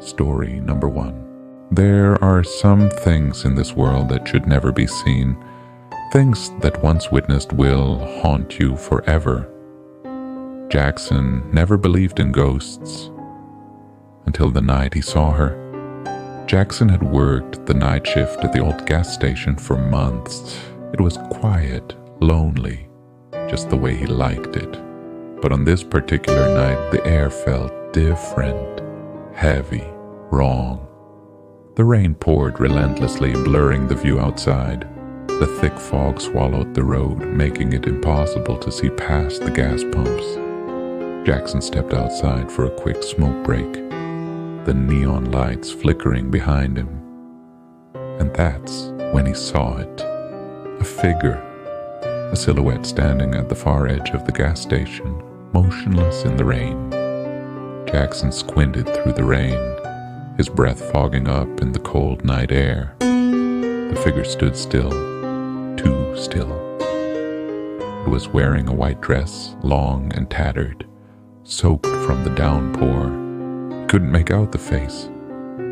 Story number 1. There are some things in this world that should never be seen. Things that once witnessed will haunt you forever. Jackson never believed in ghosts until the night he saw her. Jackson had worked the night shift at the old gas station for months. It was quiet, lonely, just the way he liked it. But on this particular night, the air felt different, heavy, wrong. The rain poured relentlessly, blurring the view outside. The thick fog swallowed the road, making it impossible to see past the gas pumps. Jackson stepped outside for a quick smoke break, the neon lights flickering behind him. And that's when he saw it. A figure, a silhouette standing at the far edge of the gas station, motionless in the rain. Jackson squinted through the rain, his breath fogging up in the cold night air. The figure stood still, too still. It was wearing a white dress, long and tattered, soaked from the downpour. He couldn't make out the face.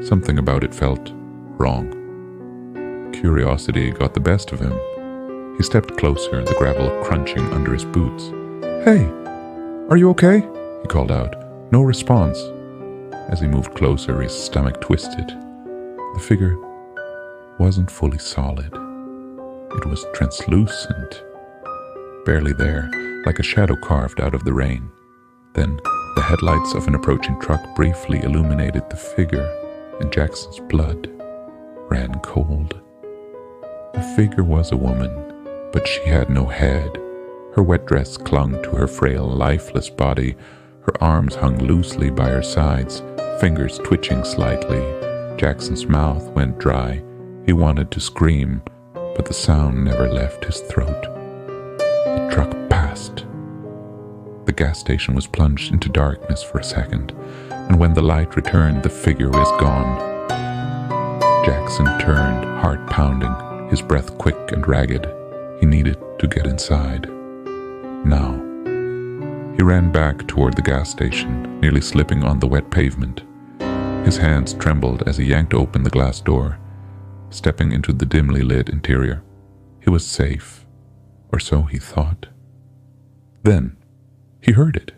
Something about it felt wrong. Curiosity got the best of him. He stepped closer, the gravel crunching under his boots. "Hey, are you okay?" he called out. No response. As he moved closer, his stomach twisted. The figure wasn't fully solid. It was translucent, barely there, like a shadow carved out of the rain. Then the headlights of an approaching truck briefly illuminated the figure, and Jackson's blood ran cold. The figure was a woman, but she had no head. Her wet dress clung to her frail, lifeless body. Her arms hung loosely by her sides, fingers twitching slightly. Jackson's mouth went dry. He wanted to scream, but the sound never left his throat. The truck passed. The gas station was plunged into darkness for a second, and when the light returned, the figure was gone. Jackson turned, heart pounding, his breath quick and ragged. He needed to get inside. Now. He ran back toward the gas station, nearly slipping on the wet pavement. His hands trembled as he yanked open the glass door, stepping into the dimly lit interior. He was safe, or so he thought. Then, he heard it,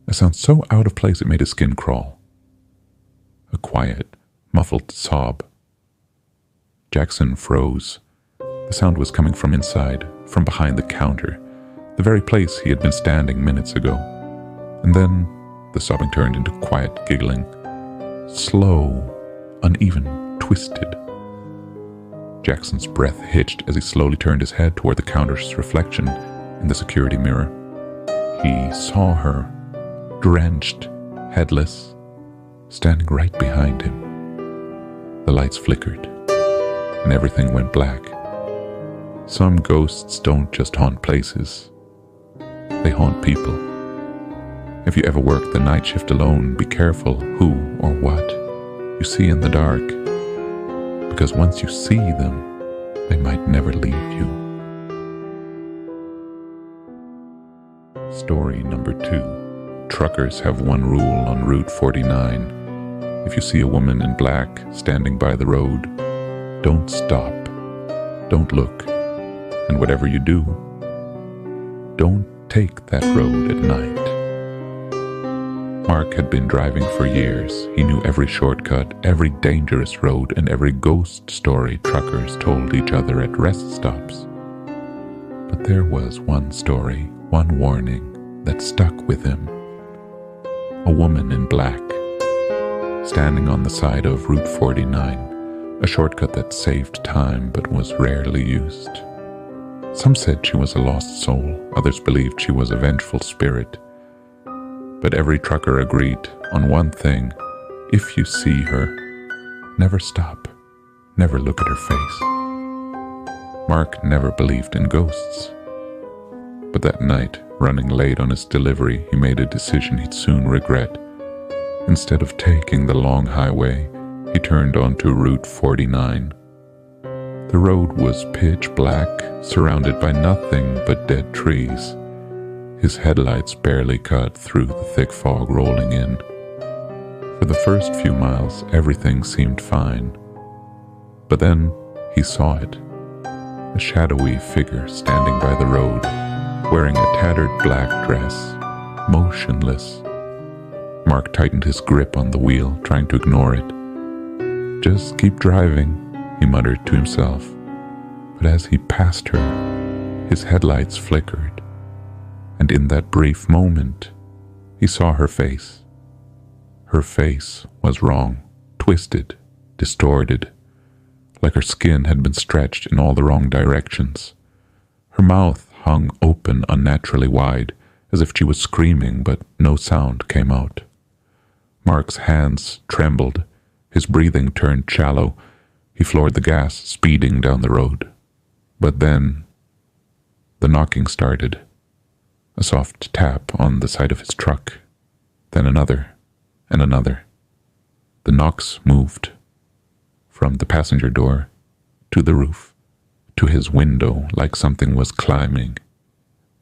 a sound so out of place it made his skin crawl. A quiet, muffled sob. Jackson froze. The sound was coming from inside, from behind the counter, the very place he had been standing minutes ago. And then the sobbing turned into quiet giggling, slow, uneven, twisted. Jackson's breath hitched as he slowly turned his head toward the counter's reflection in the security mirror. He saw her, drenched, headless, standing right behind him. The lights flickered, and everything went black. Some ghosts don't just haunt places. They haunt people. If you ever work the night shift alone, be careful who or what you see in the dark, because once you see them, they might never leave you. Story number 2. Truckers have one rule on Route 49. If you see a woman in black standing by the road, don't stop. Don't look. And whatever you do, don't take that road at night. Mark had been driving for years. He knew every shortcut, every dangerous road, and every ghost story truckers told each other at rest stops. But there was one story, one warning that stuck with him. A woman in black, standing on the side of Route 49, a shortcut that saved time but was rarely used. Some said she was a lost soul, others believed she was a vengeful spirit. But every trucker agreed on one thing: if you see her, never stop, never look at her face. Mark never believed in ghosts. But that night, running late on his delivery, he made a decision he'd soon regret. Instead of taking the long highway, he turned onto Route 49. The road was pitch black, surrounded by nothing but dead trees. His headlights barely cut through the thick fog rolling in. For the first few miles, everything seemed fine. But then he saw it. A shadowy figure standing by the road, wearing a tattered black dress, motionless. Mark tightened his grip on the wheel, trying to ignore it. "Just keep driving," he muttered to himself. But as he passed her, his headlights flickered, and in that brief moment, he saw her face. Her face was wrong, twisted, distorted, like her skin had been stretched in all the wrong directions. Her mouth hung open unnaturally wide, as if she was screaming, but no sound came out. Mark's hands trembled, his breathing turned shallow. He floored the gas, speeding down the road. But then, the knocking started. A soft tap on the side of his truck, then another, and another. The knocks moved from the passenger door to the roof, to his window, like something was climbing.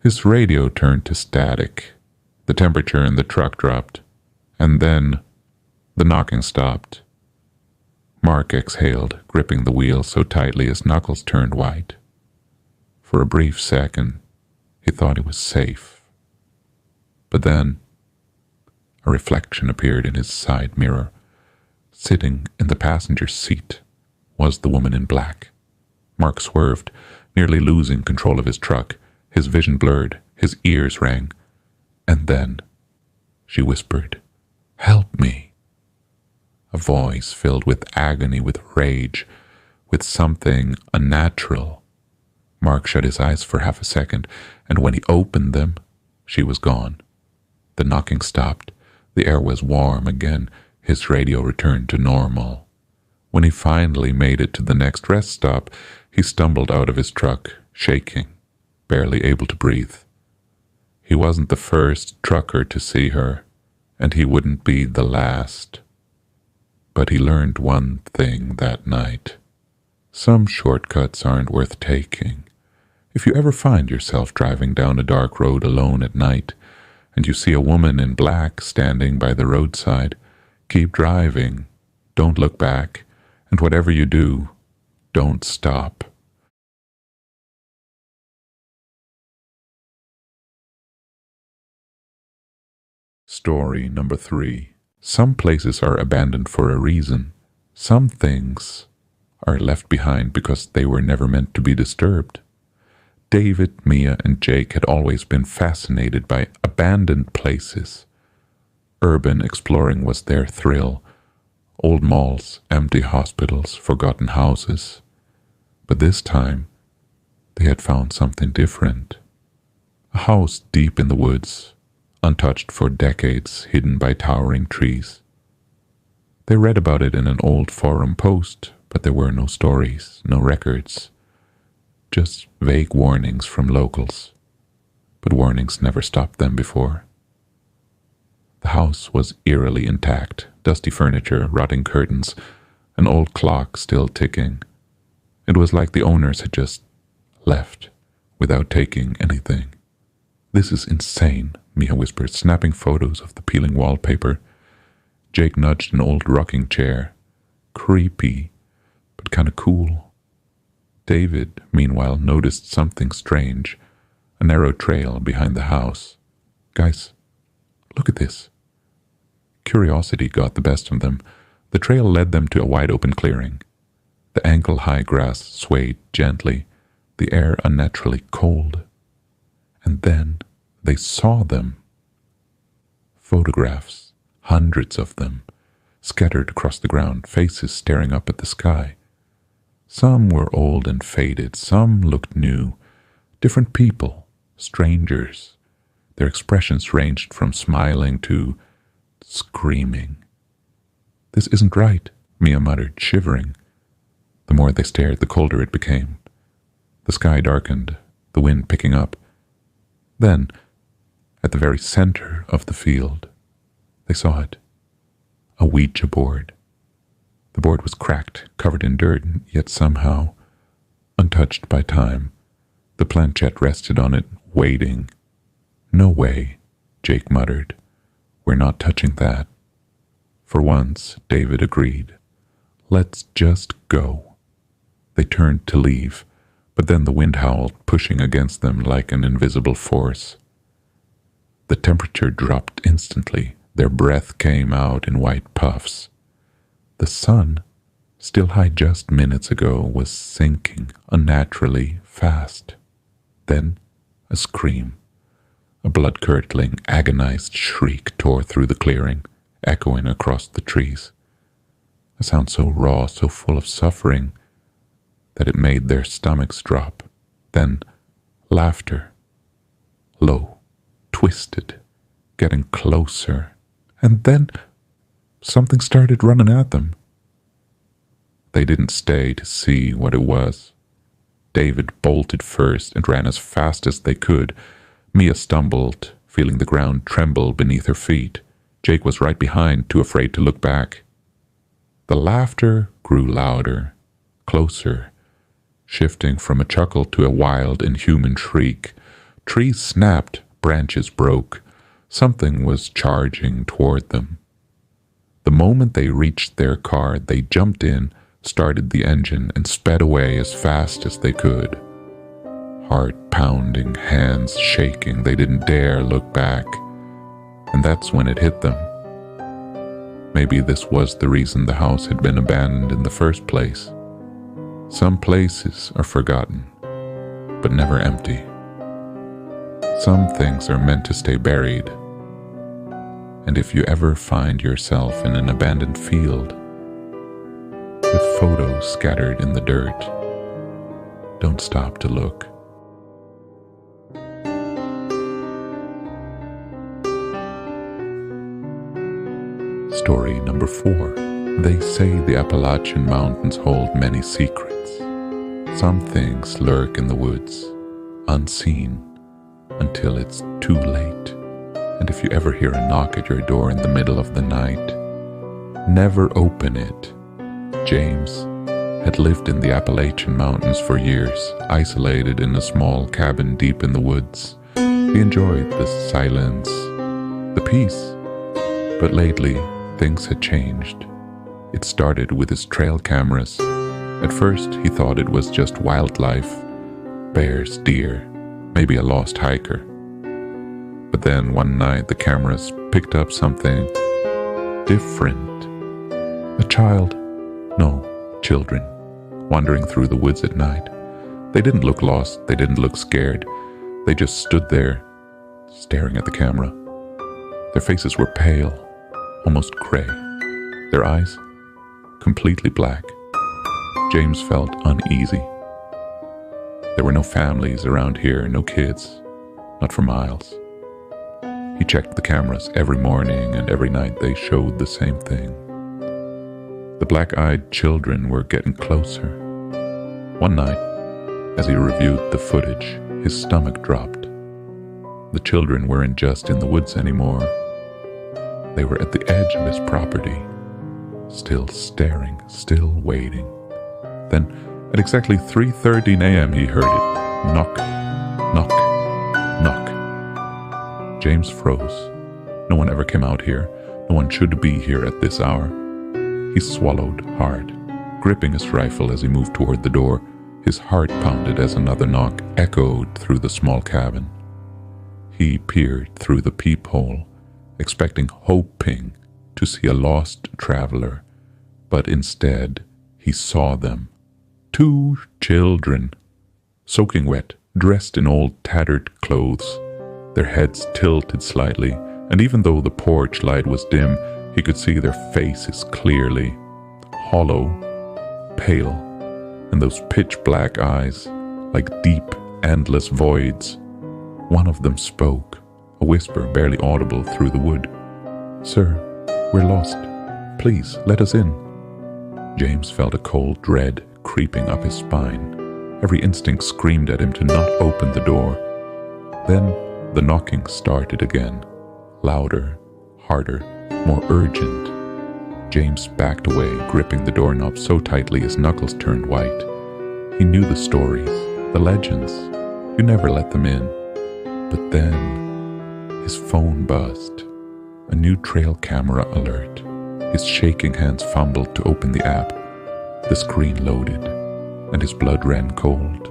His radio turned to static. The temperature in the truck dropped, and then the knocking stopped. Mark exhaled, gripping the wheel so tightly his knuckles turned white. For a brief second, he thought he was safe. But then, a reflection appeared in his side mirror. Sitting in the passenger seat was the woman in black. Mark swerved, nearly losing control of his truck. His vision blurred, his ears rang. And then, she whispered, "Help me." A voice filled with agony, with rage, with something unnatural. Mark shut his eyes for half a second, and when he opened them, she was gone. The knocking stopped. The air was warm again. His radio returned to normal. When he finally made it to the next rest stop, he stumbled out of his truck, shaking, barely able to breathe. He wasn't the first trucker to see her, and he wouldn't be the last. But he learned one thing that night. Some shortcuts aren't worth taking. If you ever find yourself driving down a dark road alone at night, and you see a woman in black standing by the roadside, keep driving, don't look back, and whatever you do, don't stop. Story number 3. Some places are abandoned for a reason. Some things are left behind because they were never meant to be disturbed. David, Mia, and Jake had always been fascinated by abandoned places. Urban exploring was their thrill. Old malls, empty hospitals, forgotten houses. But this time, they had found something different. A house deep in the woods, untouched for decades, hidden by towering trees. They read about it in an old forum post, but there were no stories, no records, just vague warnings from locals. But warnings never stopped them before. The house was eerily intact, dusty furniture, rotting curtains, an old clock still ticking. It was like the owners had just left without taking anything. "This is insane," Mia whispered, snapping photos of the peeling wallpaper. Jake nudged an old rocking chair. "Creepy, but kind of cool." David, meanwhile, noticed something strange, a narrow trail behind the house. "Guys, look at this." Curiosity got the best of them. The trail led them to a wide-open clearing. The ankle-high grass swayed gently, the air unnaturally cold. And then they saw them. Photographs, hundreds of them, scattered across the ground, faces staring up at the sky. Some were old and faded, some looked new. Different people, strangers. Their expressions ranged from smiling to screaming. "This isn't right," Mia muttered, shivering. The more they stared, the colder it became. The sky darkened, the wind picking up. Then, at the very center of the field, they saw it. A Ouija board. The board was cracked, covered in dirt, yet somehow, untouched by time, the planchette rested on it, waiting. "No way," Jake muttered. "We're not touching that." For once, David agreed. Let's just go. They turned to leave, but then the wind howled, pushing against them like an invisible force. The temperature dropped instantly. Their breath came out in white puffs. The sun, still high just minutes ago, was sinking unnaturally fast. Then a scream. A blood-curdling, agonized shriek tore through the clearing, echoing across the trees. A sound so raw, so full of suffering, that it made their stomachs drop. Then laughter. Low, twisted, getting closer. And then something started running at them. They didn't stay to see what it was. David bolted first and ran as fast as they could. Mia stumbled, feeling the ground tremble beneath her feet. Jake was right behind, too afraid to look back. The laughter grew louder, closer, shifting from a chuckle to a wild, inhuman shriek. Trees snapped, branches broke. Something was charging toward them. The moment they reached their car, they jumped in, started the engine, and sped away as fast as they could. Heart pounding, hands shaking, they didn't dare look back. And that's when it hit them. Maybe this was the reason the house had been abandoned in the first place. Some places are forgotten, but never empty. Some things are meant to stay buried. And if you ever find yourself in an abandoned field, with photos scattered in the dirt, don't stop to look. Story number 4. They say the Appalachian mountains hold many secrets. Some things lurk in the woods, unseen, until it's too late. And if you ever hear a knock at your door in the middle of the night, never open it. James had lived in the Appalachian mountains for years, isolated in a small cabin deep in the woods. He enjoyed the silence, the peace. But lately, things had changed. It started with his trail cameras. At first, he thought it was just wildlife, bears, deer, maybe a lost hiker. But then one night the cameras picked up something different. A child, no, children, wandering through the woods at night. They didn't look lost, they didn't look scared. They just stood there, staring at the camera. Their faces were pale, almost gray. Their eyes, completely black. James felt uneasy. There were no families around here, no kids, not for miles. He checked the cameras every morning, and every night they showed the same thing. The black-eyed children were getting closer. One night, as he reviewed the footage, his stomach dropped. The children weren't just in the woods anymore. They were at the edge of his property, still staring, still waiting. Then, at exactly 3:13 a.m., he heard it. Knock, knock, knock. James froze. No one ever came out here. No one should be here at this hour. He swallowed hard, gripping his rifle as he moved toward the door. His heart pounded as another knock echoed through the small cabin. He peered through the peephole, hoping to see a lost traveler, but instead he saw them. 2 children, soaking wet, dressed in old tattered clothes, their heads tilted slightly, and even though the porch light was dim, he could see their faces clearly, hollow, pale, and those pitch-black eyes, like deep, endless voids. One of them spoke, a whisper barely audible through the wood. "Sir, we're lost. Please, let us in." James felt a cold dread creeping up his spine. Every instinct screamed at him to not open the door. Then the knocking started again, louder, harder, more urgent. James backed away, gripping the doorknob so tightly his knuckles turned white. He knew the stories, the legends. You never let them in. But then, his phone buzzed. A new trail camera alert. His shaking hands fumbled to open the app. The screen loaded, and his blood ran cold.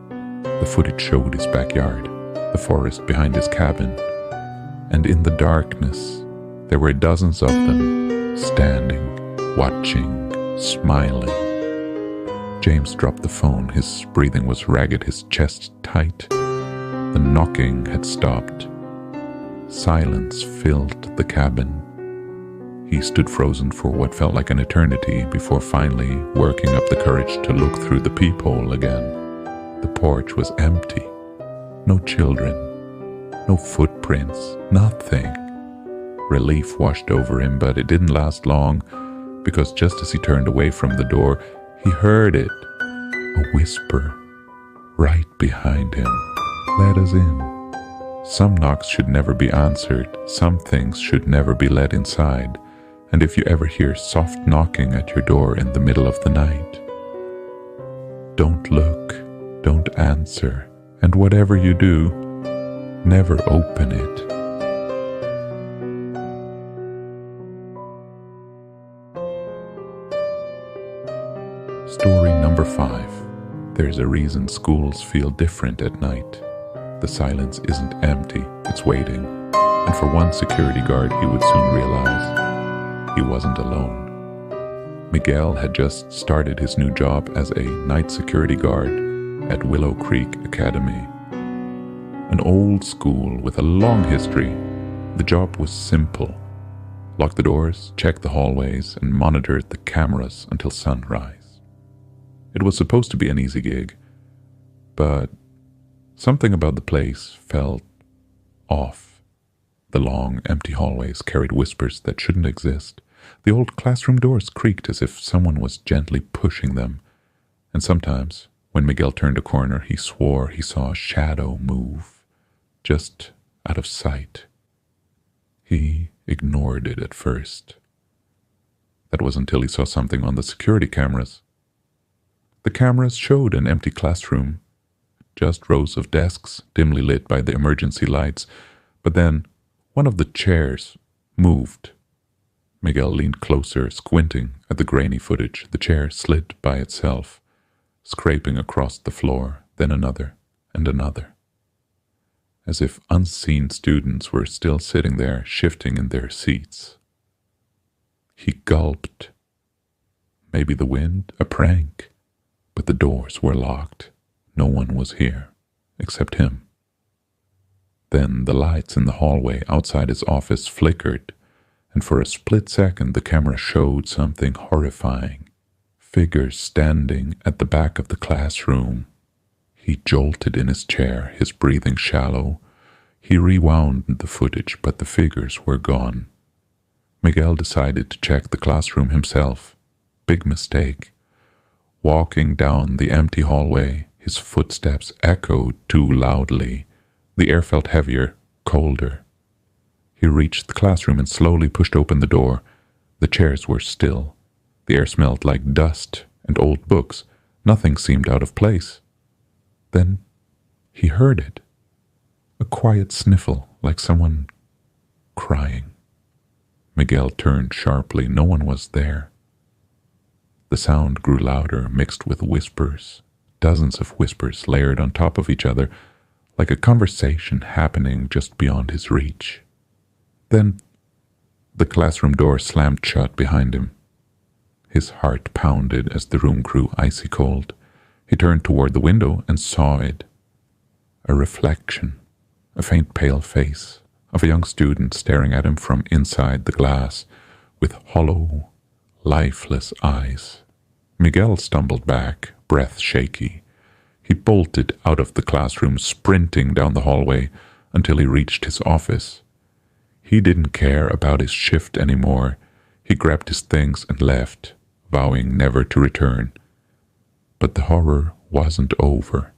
The footage showed his backyard, the forest behind his cabin, and in the darkness, there were dozens of them, standing, watching, smiling. James dropped the phone. His breathing was ragged, his chest tight. The knocking had stopped. Silence filled the cabin. He stood frozen for what felt like an eternity before finally working up the courage to look through the peephole again. The porch was empty. No children. No footprints. Nothing. Relief washed over him, but it didn't last long, because just as he turned away from the door, he heard it. A whisper. Right behind him. Let us in. Some knocks should never be answered. Some things should never be let inside. And if you ever hear soft knocking at your door in the middle of the night, don't look, don't answer, and whatever you do, never open it. Story number 5. There's a reason schools feel different at night. The silence isn't empty, it's waiting. And for one security guard, he would soon realize he wasn't alone. Miguel had just started his new job as a night security guard at Willow Creek Academy. An old school with a long history, the job was simple. Lock the doors, check the hallways, and monitor the cameras until sunrise. It was supposed to be an easy gig, but something about the place felt off. The long, empty hallways carried whispers that shouldn't exist. The old classroom doors creaked as if someone was gently pushing them. And sometimes, when Miguel turned a corner, he swore he saw a shadow move, just out of sight. He ignored it at first. That was until he saw something on the security cameras. The cameras showed an empty classroom, just rows of desks dimly lit by the emergency lights, but then one of the chairs moved. Miguel leaned closer, squinting at the grainy footage. The chair slid by itself, scraping across the floor, then another and another, as if unseen students were still sitting there, shifting in their seats. He gulped. Maybe the wind, a prank, but the doors were locked. No one was here, except him. Then the lights in the hallway outside his office flickered, and for a split second the camera showed something horrifying. Figures standing at the back of the classroom. He jolted in his chair, his breathing shallow. He rewound the footage, but the figures were gone. Miguel decided to check the classroom himself. Big mistake. Walking down the empty hallway, his footsteps echoed too loudly. The air felt heavier, colder. He reached the classroom and slowly pushed open the door. The chairs were still. The air smelled like dust and old books. Nothing seemed out of place. Then he heard it. A quiet sniffle, like someone crying. Miguel turned sharply. No one was there. The sound grew louder, mixed with whispers. Dozens of whispers layered on top of each other, like a conversation happening just beyond his reach. Then the classroom door slammed shut behind him. His heart pounded as the room grew icy cold. He turned toward the window and saw it. A reflection, a faint pale face of a young student staring at him from inside the glass with hollow, lifeless eyes. Miguel stumbled back, breath shaky. He bolted out of the classroom, sprinting down the hallway until he reached his office. He didn't care about his shift anymore. He grabbed his things and left, vowing never to return. But the horror wasn't over.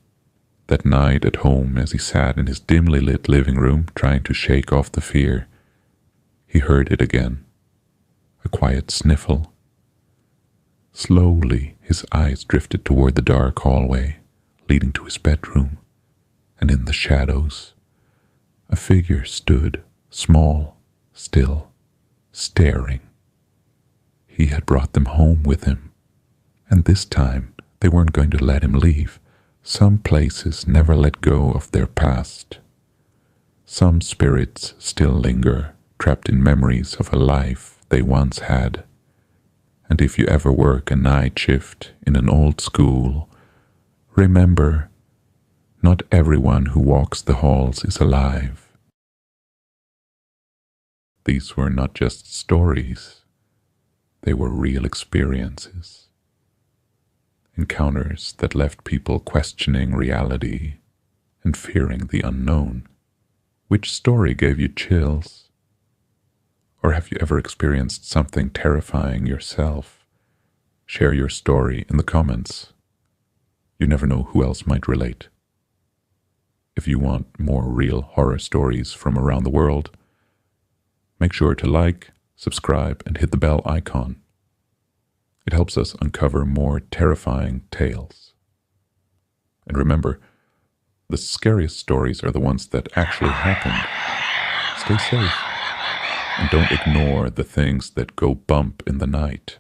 That night at home, as he sat in his dimly lit living room trying to shake off the fear, he heard it again. A quiet sniffle. Slowly, his eyes drifted toward the dark hallway leading to his bedroom, and in the shadows, a figure stood, small, still, staring. He had brought them home with him, and this time they weren't going to let him leave. Some places never let go of their past. Some spirits still linger, trapped in memories of a life they once had. And if you ever work a night shift in an old school, remember, not everyone who walks the halls is alive. These were not just stories, they were real experiences. Encounters that left people questioning reality and fearing the unknown. Which story gave you chills? Or have you ever experienced something terrifying yourself? Share your story in the comments. You never know who else might relate. If you want more real horror stories from around the world, make sure to like, subscribe, and hit the bell icon. It helps us uncover more terrifying tales. And remember, the scariest stories are the ones that actually happened. Stay safe, and don't ignore the things that go bump in the night.